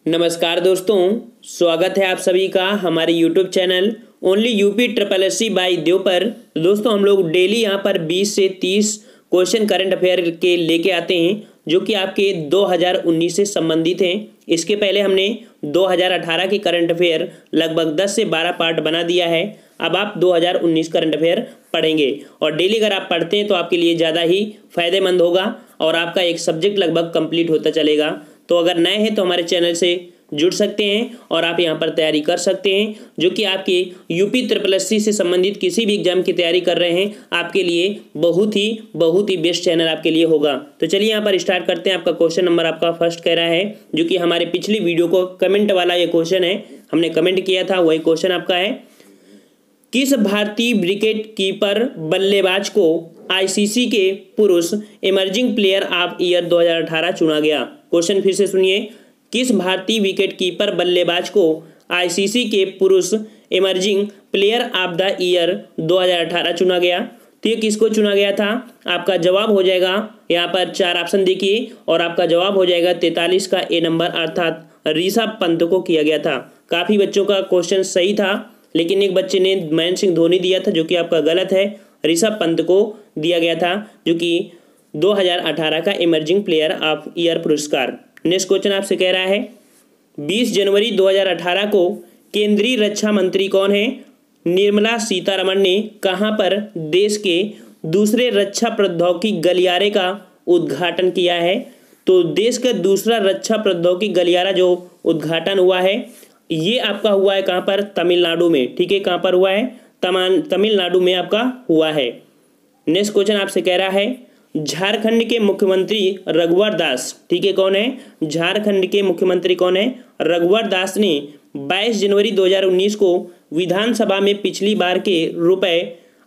नमस्कार दोस्तों, स्वागत है आप सभी का हमारे YouTube channel only UP triple S C by Dev पर। दोस्तों हम लोग डेली यहाँ पर 20 से 30 क्वेश्चन करंट अफेयर के लेके आते हैं जो कि आपके 2019 से संबंधित हैं। इसके पहले हमने 2018 के करंट अफेयर लगभग 10 से 12 पार्ट बना दिया है। अब आप 2019 करंट अफेयर पढ़ेंगे और डेली अगर आप पढ़ते हैं तो आपके लिए ज़्यादा ही फायदेमंद होगा और आपका एक सब्जेक्ट लगभग कंप्लीट होता चलेगा। तो अगर नए हैं तो हमारे चैनल से जुड़ सकते हैं और आप यहां पर तैयारी कर सकते हैं जो कि आपके यूपी ट्रिपल एस सी से संबंधित किसी भी एग्जाम की तैयारी कर रहे हैं आपके लिए बहुत ही बेस्ट चैनल आपके लिए होगा। तो चलिए यहां पर स्टार्ट करते हैं। आपका क्वेश्चन नंबर आपका फर्स्ट कह रहा है जो कि हमारे पिछली वीडियो को कमेंट वाला ये क्वेश्चन है, हमने कमेंट किया था, वही क्वेश्चन आपका है। किस भारतीय विकेट कीपर बल्लेबाज को आईसीसी के पुरुष इमर्जिंग प्लेयर ऑफ ईयर 2018 चुना गया? क्वेश्चन फिर से सुनिए। किस भारतीय विकेट कीपर बल्लेबाज को आईसीसी के पुरुष emerging player of the year 2018 चुना गया? तो ये किसको चुना गया था? आपका जवाब हो जाएगा यहाँ पर 4 ऑप्शन देखिए और आपका जवाब हो जाएगा 43 का ए नंबर, अर्थात ऋषभ पंत को किया गया था। काफ़ी बच्चों का क्वेश्चन सही था लेकिन एक बच्चे ने महेंद्र सिंह धोनी दिया था जो कि आपका गलत है। ऋषभ पंत को दिया गया था जो कि 2018 का इमर्जिंग प्लेयर ऑफ ईयर पुरस्कार। नेक्स्ट क्वेश्चन आपसे कह रहा है 20 जनवरी 2018 को केंद्रीय रक्षा मंत्री कौन है? निर्मला सीतारमण ने कहां पर देश के दूसरे रक्षा प्रौद्योगिकी गलियारे का उद्घाटन किया है? तो देश का दूसरा रक्षा प्रौद्योगिकी गलियारा जो उद्घाटन हुआ है ये आपका हुआ है कहां पर? तमिलनाडु में। ठीक है, कहां पर हुआ है? तमिलनाडु में आपका हुआ है। नेक्स्ट क्वेश्चन आपसे कह रहा है झारखंड के मुख्यमंत्री रघुवर दास, ठीक है, कौन है? झारखंड के मुख्यमंत्री कौन है? रघुवर दास ने 22 जनवरी 2019 को विधानसभा में पिछली बार के रुपए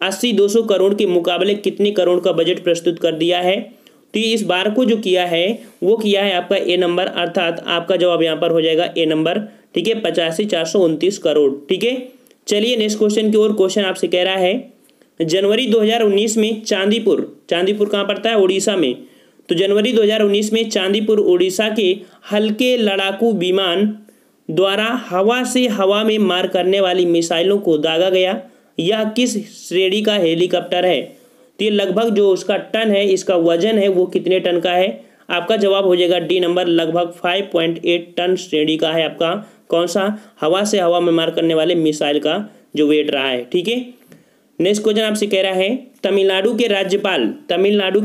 80-200 करोड़ के मुकाबले कितने करोड़ का बजट प्रस्तुत कर दिया है? तो इस बार को जो किया है वो किया है आपका ए नंबर, अर्थात आपका जवाब यहाँ पर हो जाएगा ए नंबर। ठीक है, 85,429 करोड़। ठीक है, चलिए नेक्स्ट क्वेश्चन की ओर। क्वेश्चन आपसे कह रहा है जनवरी 2019 में चांदीपुर कहाँ पड़ता है? उड़ीसा में। तो जनवरी 2019 में चांदीपुर उड़ीसा के हल्के लड़ाकू विमान द्वारा हवा से हवा में मार करने वाली मिसाइलों को दागा गया। यह किस श्रेणी का हेलीकॉप्टर है? तो ये लगभग जो उसका टन है, इसका वजन है वो कितने टन का है? आपका जवाब हो जाएगा डी नंबर, लगभग 5.8 टन श्रेणी का है आपका कौन सा? हवा से हवा में मार करने वाले मिसाइल का जो वेट रहा है। ठीक है, नेक्स्ट क्वेश्चन आपसे कह रहा है तमिलनाडु के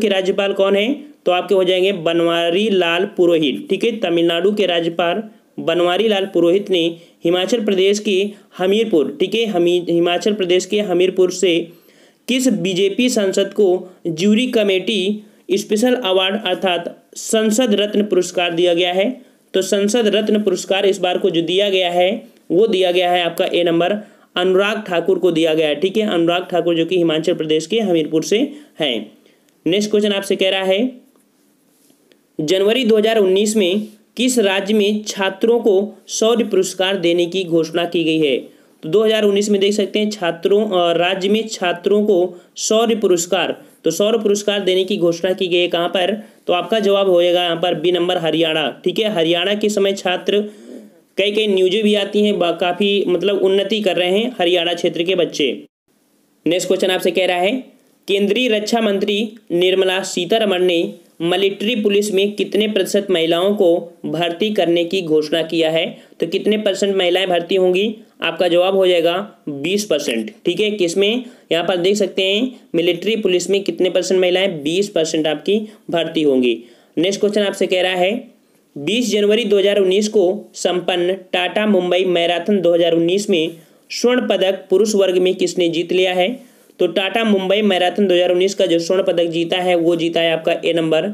राज्यपाल कौन है? तो आपके हो जाएंगे बनवारी लाल पुरोहित। ठीक है, तमिलनाडु के राज्यपाल बनवारी लाल पुरोहित ने हिमाचल प्रदेश के हमीरपुर, ठीक है, हिमाचल प्रदेश के हमीरपुर से किस बीजेपी सांसद को जूरी कमेटी स्पेशल अवार्ड अर्थात संसद रत्न पुरस्कार दिया गया है? तो संसद रत्न पुरस्कार इस बार को जो दिया गया है वो दिया गया है आपका ए नंबर, अनुराग ठाकुर को दिया गया है। ठीक है, अनुराग ठाकुर जो कि हिमाचल प्रदेश के हमीरपुर से हैं। नेक्स्ट क्वेश्चन आपसे कह रहा है जनवरी 2019 में किस राज्य में छात्रों को शौर्य पुरस्कार देने की घोषणा की गई है? तो 2019 में देख सकते हैं राज्य में छात्रों को शौर्य पुरस्कार, तो शौर्य पुरस्कार देने की घोषणा की गई है कहाँ पर? तो आपका जवाब होएगा यहाँ पर बी नंबर, हरियाणा। ठीक है, हरियाणा के समय छात्र कई न्यूज़ें भी आती हैं, काफ़ी मतलब उन्नति कर रहे हैं हरियाणा क्षेत्र के बच्चे। नेक्स्ट क्वेश्चन आपसे कह रहा है केंद्रीय रक्षा मंत्री निर्मला सीतारमण ने मिलिट्री पुलिस में कितने प्रतिशत महिलाओं को भर्ती करने की घोषणा किया है? तो कितने % महिलाएं भर्ती होंगी? आपका जवाब हो जाएगा 20%। ठीक है, किसमें? यहाँ पर देख सकते हैं मिलिट्री पुलिस में कितने % महिलाएं? 20% आपकी भर्ती होंगी। नेक्स्ट क्वेश्चन आपसे कह रहा है 20 जनवरी 2019 को संपन्न टाटा मुंबई मैराथन 2019 में स्वर्ण पदक पुरुष वर्ग में किसने जीत लिया है? तो टाटा मुंबई मैराथन 2019 का जो स्वर्ण पदक जीता है वो जीता है आपका ए नंबर,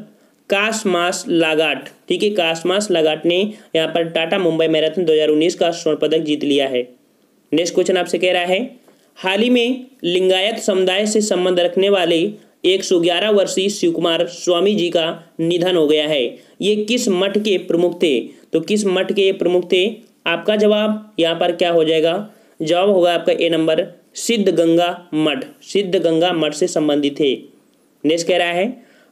कासमास लागाट। ठीक है, कासमास लागाट ने यहाँ पर टाटा मुंबई मैराथन 2019 का स्वर्ण पदक जीत लिया है। नेक्स्ट क्वेश्चन आपसे कह रहा है हाल ही में लिंगायत समुदाय से संबंध रखने वाले 111 वर्षीय शिवकुमार स्वामी जी का निधन हो गया है। ये किस मठ के प्रमुख थे? तो किस मठ के प्रमुख थे? आपका जवाब यहाँ पर क्या हो जाएगा? जवाब होगा आपका ए नंबर, सिद्ध गंगा मठ से संबंधित थे। नेक्स्ट कह रहा है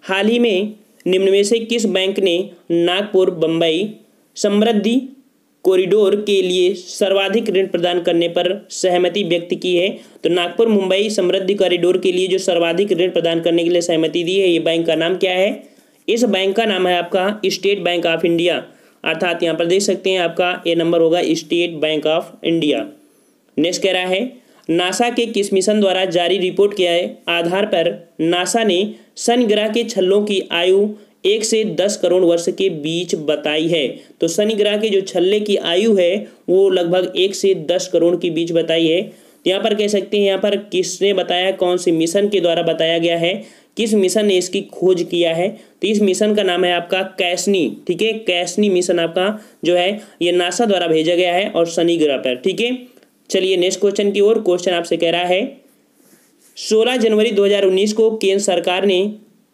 हाल ही में निम्न में से किस बैंक ने नागपुर बम्बई समृद्धि कॉरिडोर के लिए सर्वाधिक ऋण प्रदान करने पर सहमति व्यक्त की है? तो नागपुर मुंबई समृद्धि कॉरिडोर के लिए जो सर्वाधिक ऋण प्रदान करने के लिए सहमति दी है, ये बैंक का नाम क्या है? इस बैंक का नाम है आपका स्टेट बैंक ऑफ इंडिया, अर्थात यहाँ पर देख सकते हैं आपका ए नंबर होगा state bank of India. Next कह रहा है नासा के किस मिशन द्वारा जारी रिपोर्ट के आधार पर नासा ने शनि ग्रह के छल्लों की आयु 1 से 10 करोड़ वर्ष के बीच बताई है? तो शनि ग्रह के जो छल्ले की आयु है वो लगभग 1 से 10 करोड़ के बीच बताई है। तो यहाँ पर कह सकते हैं यहाँ पर किसने बताया, कौन से मिशन के द्वारा बताया गया है, किस मिशन ने इसकी खोज किया है? तो इस मिशन का नाम है आपका कैसनी। ठीक है, कैसनी मिशन आपका जो है ये नासा द्वारा भेजा गया है और शनि ग्रह पर। ठीक है, चलिए नेक्स्ट क्वेश्चन की ओर। क्वेश्चन आपसे कह रहा है 16 जनवरी 2019 को केंद्र सरकार ने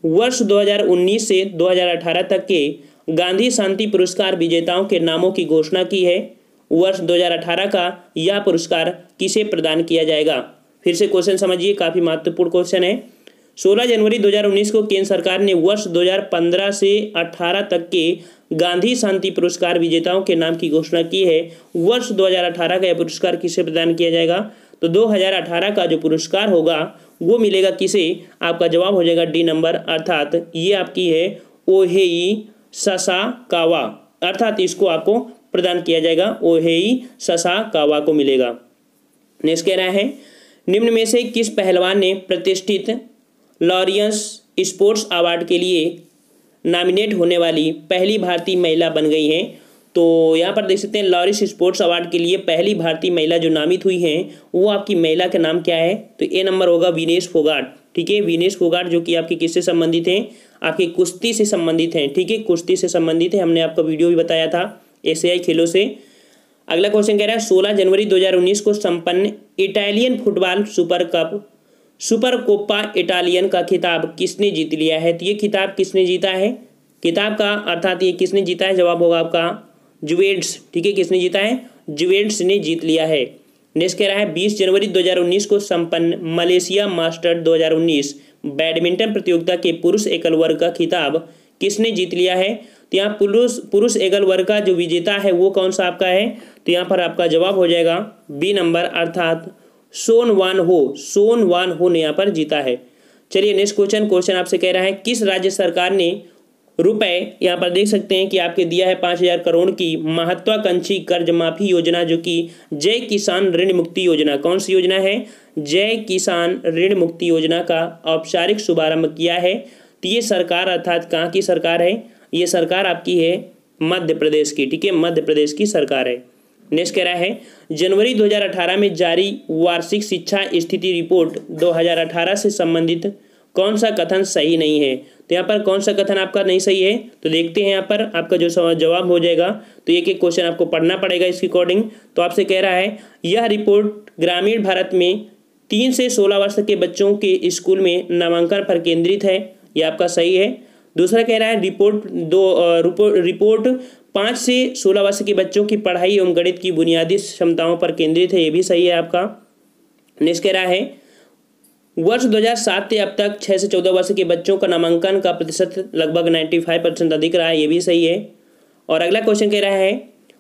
वर्ष 2019 से 2018 तक के गांधी शांति पुरस्कार विजेताओं के नामों की घोषणा की है। वर्ष 2018 का यह पुरस्कार किसे प्रदान किया जाएगा? फिर से क्वेश्चन समझिए, काफी महत्वपूर्ण क्वेश्चन है। 16 जनवरी 2019 को केंद्र सरकार ने वर्ष 2015 से 18 तक के गांधी शांति पुरस्कार विजेताओं के नाम की घोषणा की है। वर्ष 2018 का यह पुरस्कार किसे प्रदान किया जाएगा? तो 2018 का जो पुरस्कार होगा वो मिलेगा किसे? आपका जवाब हो जाएगा डी नंबर, अर्थात ये आपकी है ओहेई ससाकावा, अर्थात इसको आपको प्रदान किया जाएगा, ओहेई ससाकावा को मिलेगा। नेक्स्ट कह रहा है निम्न में से किस पहलवान ने प्रतिष्ठित लॉरियंस स्पोर्ट्स अवार्ड के लिए नॉमिनेट होने वाली पहली भारतीय महिला बन गई हैं? तो यहाँ पर देख सकते हैं लॉरिस स्पोर्ट्स अवार्ड के लिए पहली भारतीय महिला जो नामित हुई हैं वो आपकी महिला का नाम क्या है? तो ए नंबर होगा विनेश फोगाट। ठीक है, विनेश फोगाट जो कि आपके किससे संबंधित हैं? आपकी कुश्ती से संबंधित हैं। ठीक है, कुश्ती से संबंधित है, हमने आपका वीडियो भी बताया था एशियाई खेलों से। अगला क्वेश्चन कह रहा है 16 जनवरी 2019 को संपन्न Italian football super Coppa Italian का खिताब किसने जीत लिया है? तो ये खिताब किसने जीता है? किताब का अर्थात ये किसने जीता है? जवाब होगा आपका जुवेंटस। ठीक है, किसने जीता है? जुवेंटस ने जीत लिया है। नेक्स्ट कह रहा है 20 जनवरी 2019 को संपन्न मलेशिया मास्टर 2019 बैडमिंटन प्रतियोगिता के पुरुष एकल वर्ग का खिताब किसने जीत लिया है? तो यहाँ पुरुष एकल वर्ग का जो विजेता है वो कौन सा आपका है? तो यहाँ पर आपका जवाब हो जाएगा बी नंबर, अर्थात सोन वान हो ने यहाँ पर जीता है। चलिए नेक्स्ट क्वेश्चन आपसे कह रहा है किस राज्य सरकार ने रुपए, यहाँ पर देख सकते हैं कि आपके दिया है 5,000 करोड़ की महत्वाकांक्षी कर्ज माफी योजना जो कि जय किसान ऋण मुक्ति योजना, कौन सी योजना है? जय किसान ऋण मुक्ति योजना का औपचारिक शुभारंभ किया है। तो ये सरकार अर्थात कहाँ की सरकार है? ये सरकार आपकी है मध्य प्रदेश की। ठीक है, मध्य प्रदेश की सरकार है। नेक्स्ट कह रहा है जनवरी 2018 में जारी वार्षिक शिक्षा स्थिति रिपोर्ट 2018 से संबंधित कौन सा कथन सही नहीं है? तो यहाँ पर कौन सा कथन आपका नहीं सही है? तो देखते हैं यहाँ पर आपका जो जवाब हो जाएगा। तो एक एक क्वेश्चन आपको पढ़ना पड़ेगा इसके अकॉर्डिंग। तो आपसे कह रहा है यह रिपोर्ट ग्रामीण भारत में 3 से 16 वर्ष के बच्चों के स्कूल में नामांकन पर केंद्रित है, यह आपका सही है। दूसरा कह रहा है रिपोर्ट 5 से 16 वर्ष के बच्चों की पढ़ाई एवं गणित की बुनियादी क्षमताओं पर केंद्रित है, ये भी सही है आपका। नेक्स्ट कह रहा है वर्ष 2007 से अब तक 6 से 14 वर्ष के बच्चों का नामांकन का प्रतिशत लगभग 95% अधिक रहा है, ये भी सही है। और अगला क्वेश्चन कह रहा है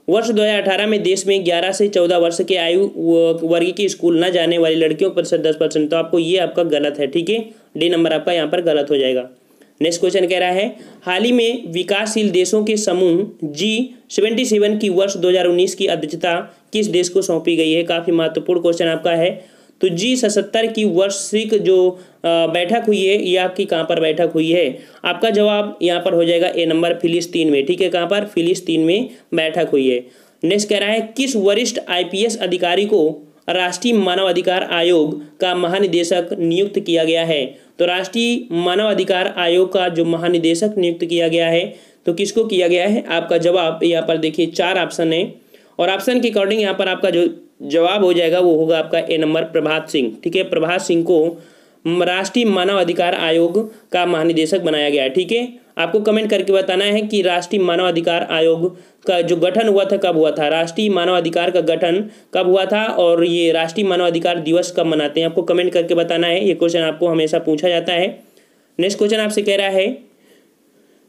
वर्ष 2018 में देश में 11 से 14 वर्ष के आयु वर्ग के स्कूल न जाने वाली लड़कियों का प्रतिशत 10%, तो आपको ये आपका गलत है। ठीक है, डी नंबर आपका यहाँ पर गलत हो जाएगा। नेक्स्ट क्वेश्चन कह रहा है हाल ही में विकासशील देशों के समूह G77 की वर्ष 2019 की अध्यक्षता किस देश को सौंपी गई है? काफ़ी महत्वपूर्ण क्वेश्चन आपका है। तो G77 की वार्षिक जो बैठक हुई है ये आपकी कहाँ पर बैठक हुई है? आपका जवाब यहाँ पर हो जाएगा ए नंबर, फिलिस्तीन में। ठीक है, कहाँ पर? फिलिस्तीन में बैठक हुई है। नेक्स्ट कह रहा है किस वरिष्ठ IPS अधिकारी को राष्ट्रीय मानव अधिकार आयोग का महानिदेशक नियुक्त किया गया है? तो राष्ट्रीय मानव अधिकार आयोग का जो महानिदेशक नियुक्त किया गया है तो किसको किया गया है? आपका जवाब यहाँ पर देखिए 4 ऑप्शन है और ऑप्शन के अकॉर्डिंग यहाँ पर आपका जो जवाब हो जाएगा वो होगा आपका ए नंबर, प्रभात सिंह। ठीक है, प्रभात सिंह को राष्ट्रीय मानव अधिकार आयोग का महानिदेशक बनाया गया है। ठीक है, आपको कमेंट करके बताना है कि राष्ट्रीय मानव अधिकार आयोग का जो गठन हुआ था कब हुआ था? राष्ट्रीय मानव अधिकार का गठन कब हुआ था और ये राष्ट्रीय मानव अधिकार दिवस कब मनाते हैं? आपको कमेंट करके बताना है, ये क्वेश्चन आपको हमेशा पूछा जाता है। नेक्स्ट क्वेश्चन आपसे कह रहा है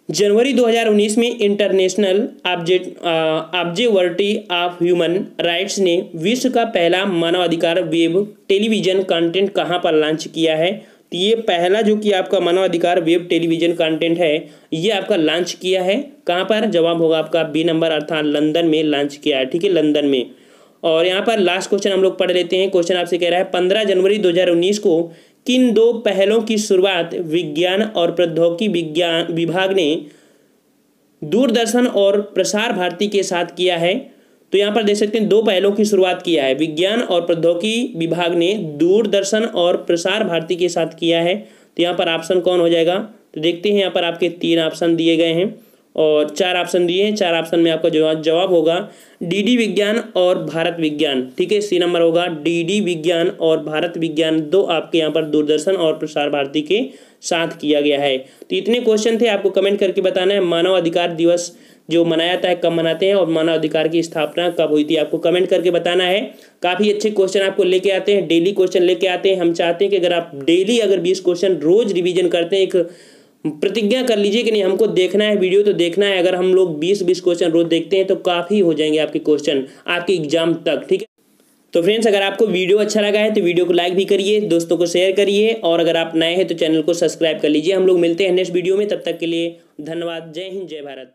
जनवरी 2019 में international observatory of human rights ने विश्व का पहला मानवाधिकार वेब टेलीविजन कंटेंट कहाँ पर लॉन्च किया है? तो ये पहला जो कि आपका मानवाधिकार वेब टेलीविजन कंटेंट है, ये आपका लॉन्च किया है कहाँ पर? जवाब होगा आपका बी नंबर, अर्थात लंदन में लॉन्च किया है। ठीक है, लंदन में। और यहाँ पर लास्ट क्वेश्चन हम लोग पढ़ लेते हैं। क्वेश्चन आपसे कह रहा है 15 जनवरी 2019 को किन दो पहलों की शुरुआत विज्ञान और प्रौद्योगिकी विज्ञान विभाग ने दूरदर्शन और प्रसार भारती के साथ किया है? तो यहाँ पर देख सकते हैं दो पहलों की शुरुआत किया है, विज्ञान और प्रौद्योगिकी विभाग ने दूरदर्शन और प्रसार भारती के साथ किया है। तो यहाँ पर ऑप्शन कौन हो जाएगा? तो देखते हैं, यहाँ पर आपके 3 ऑप्शन दिए गए हैं और 4 ऑप्शन दिए हैं। 4 ऑप्शन में आपका जवाब होगा डीडी विज्ञान और भारत विज्ञान। ठीक है, सी नंबर होगा डीडी विज्ञान और भारत विज्ञान, दो आपके यहाँ पर दूरदर्शन और प्रसार भारती के साथ किया गया है। तो इतने क्वेश्चन थे, आपको कमेंट करके बताना है मानव अधिकार दिवस जो मनाया जाता है कब मनाते हैं और मानव अधिकार की स्थापना कब हुई थी, आपको कमेंट करके बताना है। काफ़ी अच्छे क्वेश्चन आपको लेके आते हैं, डेली क्वेश्चन लेके आते हैं। हम चाहते हैं कि अगर आप डेली अगर 20 क्वेश्चन रोज रिवीजन करते हैं, एक प्रतिज्ञा कर लीजिए कि नहीं हमको देखना है वीडियो तो देखना है। अगर हम लोग 20 क्वेश्चन रोज देखते हैं तो काफ़ी हो जाएंगे आपके क्वेश्चन आपके एग्जाम तक। ठीक है, तो फ्रेंड्स अगर आपको वीडियो अच्छा लगा है तो वीडियो को लाइक भी करिए, दोस्तों को शेयर करिए और अगर आप नए हैं तो चैनल को सब्सक्राइब कर लीजिए। हम लोग मिलते हैं नेक्स्ट वीडियो में, तब तक के लिए धन्यवाद। जय हिंद, जय भारत।